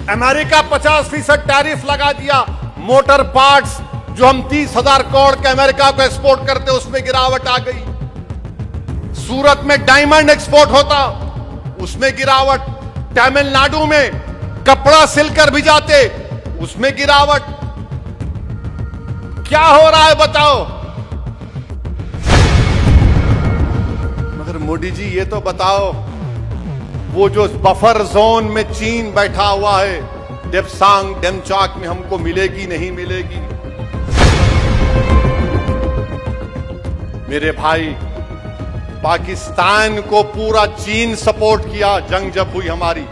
America 50% tariff लगा दिया। Motor parts जो हम 30,000 करोड़ के अमेरिका को एक्सपोर्ट करते उसमें गिरावट आ गई। सूरत में डायमंड एक्सपोर्ट होता उसमें गिरावट। तमिलनाडु में कपड़ा सिलकर भिजाते उसमें गिरावट। क्या हो रहा है बताओ। मगर मोदी जी ये तो बताओ, वो जो बफर जोन में चीन बैठा हुआ है डेप्सांग डेमचाक में, हमको मिलेगी नहीं मिलेगी? मेरे भाई, पाकिस्तान को पूरा चीन सपोर्ट किया जंग जब हुई हमारी।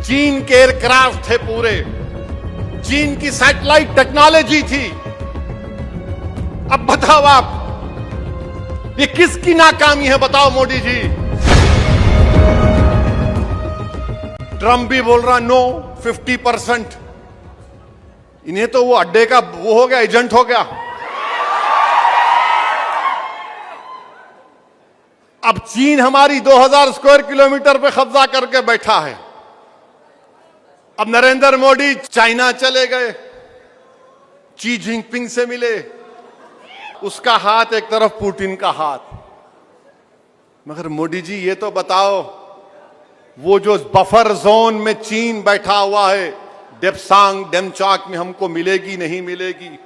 चीन के एयरक्राफ्ट थे पूरे, चीन की सैटेलाइट टेक्नोलॉजी थी। अब बताओ आप, ये किसकी नाकामी है बताओ मोदी जी। ट्रंप भी बोल रहा नो 50%। इन्हें तो वो अड्डे का वो हो गया, एजेंट हो गया। अब चीन हमारी 2000 स्क्वायर किलोमीटर पे कब्जा करके बैठा है। अब नरेंद्र मोदी चाइना चले गए, शी जिनपिंग से मिले, उसका हाथ एक तरफ, पुतिन का हाथ। मगर मोदी जी ये तो बताओ, वो जो बफर जोन में चीन बैठा हुआ है डेप्सांग डेमचाक में, हमको मिलेगी नहीं मिलेगी?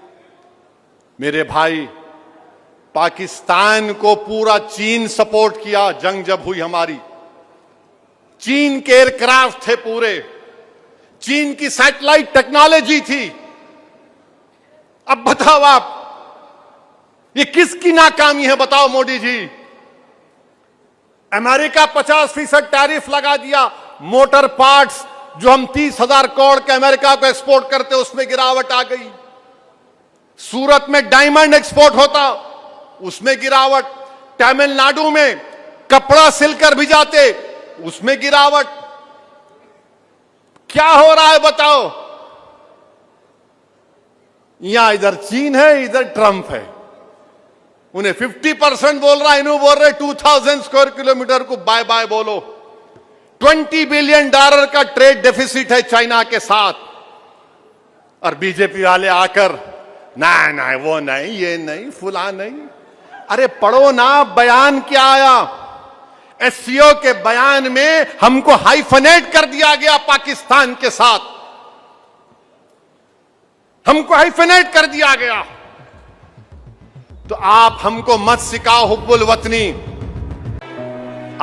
मेरे भाई, पाकिस्तान को पूरा चीन सपोर्ट किया जंग जब हुई हमारी। चीन के एयरक्राफ्ट थे पूरे, चीन की सैटेलाइट टेक्नोलॉजी थी। अब बताओ आप, ये किसकी नाकामी है बताओ मोदी जी। अमेरिका 50% टैरिफ लगा दिया। मोटर पार्ट्स जो हम 30,000 करोड़ के अमेरिका को एक्सपोर्ट करते उसमें गिरावट आ गई। सूरत में डायमंड एक्सपोर्ट होता उसमें गिरावट। तमिलनाडु में कपड़ा सिलकर भिजाते उसमें गिरावट। क्या हो रहा है बताओ। यहां इधर चीन है, इधर ट्रंप है। उन्हें 50% बोल रहा है, इन्हों बोल रहे 2000 स्क्वायर किलोमीटर को बाय बाय बोलो। $20 बिलियन का ट्रेड डेफिसिट है चाइना के साथ। और बीजेपी वाले आकर ना ना वो नहीं, ये नहीं, फुला नहीं। अरे पढ़ो ना, बयान क्या आया। एससीओ के बयान में हमको हाइफनेट कर दिया गया पाकिस्तान के साथ, हमको हाइफनेट कर दिया गया। तो आप हमको मत सिखाओ हुब्बुल वतनी।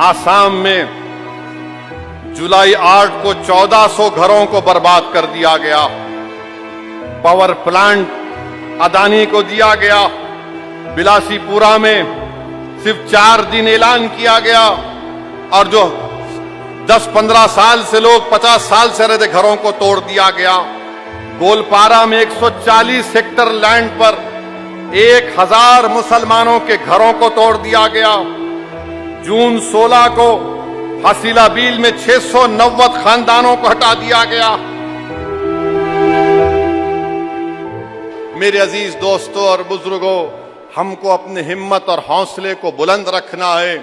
आसाम में जुलाई 8 को 1400 घरों को बर्बाद कर दिया गया। पावर प्लांट अदानी को दिया गया। बिलासीपुरा में सिर्फ 4 दिन ऐलान किया गया, और जो 10-15 साल से लोग 50 साल से रहते घरों को तोड़ दिया गया। गोलपारा में 140 हेक्टर लैंड पर 1000 मुसलमानों के घरों को तोड़ दिया गया। जून 16 को हसीला बील में 690 खानदानों को हटा दिया गया। मेरे अजीज दोस्तों और बुजुर्गों, हमको अपने हिम्मत और हौसले को बुलंद रखना है।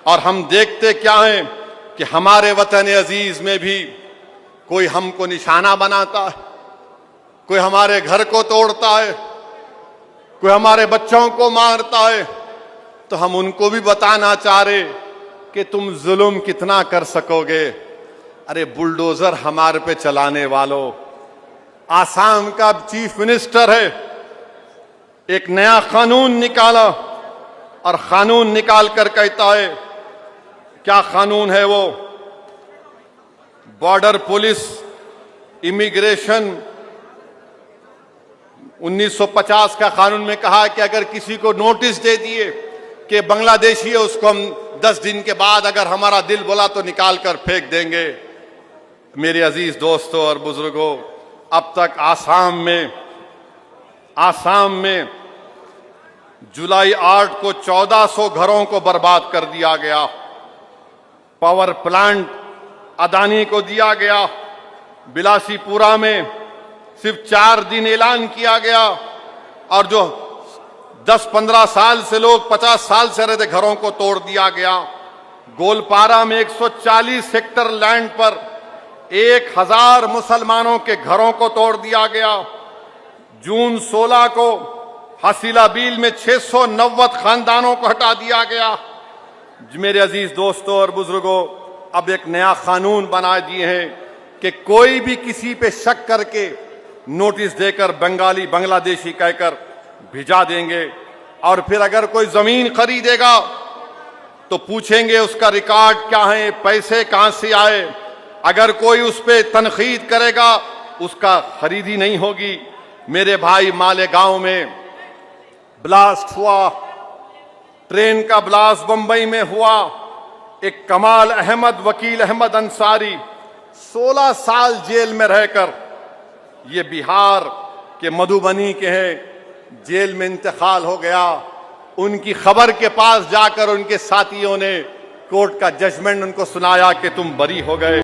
और हम देखते क्या है कि हमारे वतन अजीज में भी कोई हमको निशाना बनाता है, कोई हमारे घर को तोड़ता है, कोई हमारे बच्चों को मारता है। तो हम उनको भी बताना चाह रहे कि तुम जुल्म कितना कर सकोगे। अरे बुलडोजर हमारे पे चलाने वालों, आसाम का चीफ मिनिस्टर है, एक नया कानून निकाला, और कानून निकाल कर कहता है, क्या कानून है वो? बॉर्डर पुलिस इमिग्रेशन 1950 का कानून में कहा कि अगर किसी को नोटिस दे दिए कि बांग्लादेशी है, उसको हम 10 दिन के बाद अगर हमारा दिल बोला तो निकाल कर फेंक देंगे। मेरे अजीज दोस्तों और बुजुर्गों, अब तक आसाम में जुलाई 8 को 1400 घरों को बर्बाद कर दिया गया। पावर प्लांट अदानी को दिया गया। बिलासीपुरा में सिर्फ 4 दिन ऐलान किया गया, और जो 10-15 साल से लोग 50 साल से रहते घरों को तोड़ दिया गया। गोलपारा में 140 हेक्टर लैंड पर 1000 मुसलमानों के घरों को तोड़ दिया गया। जून 16 को हसीला बील में 690 खानदानों को हटा दिया गया। मेरे अजीज दोस्तों और बुजुर्गों, अब एक नया कानून बना दिए हैं कि कोई भी किसी पे शक करके नोटिस देकर बंगाली बांग्लादेशी कहकर भिजा देंगे, और फिर अगर कोई जमीन खरीदेगा तो पूछेंगे उसका रिकॉर्ड क्या है, पैसे कहां से आए। अगर कोई उस पे तनकीद करेगा उसका खरीदी नहीं होगी। मेरे भाई मालेगांव में ब्लास्ट हुआ, ट्रेन का ब्लास्ट बंबई में हुआ। एक कमाल अहमद, वकील अहमद अंसारी 16 साल जेल में रहकर, ये बिहार के मधुबनी के हैं, जेल में इंतकाल हो गया। उनकी खबर के पास जाकर उनके साथियों ने कोर्ट का जजमेंट उनको सुनाया कि तुम बरी हो गए।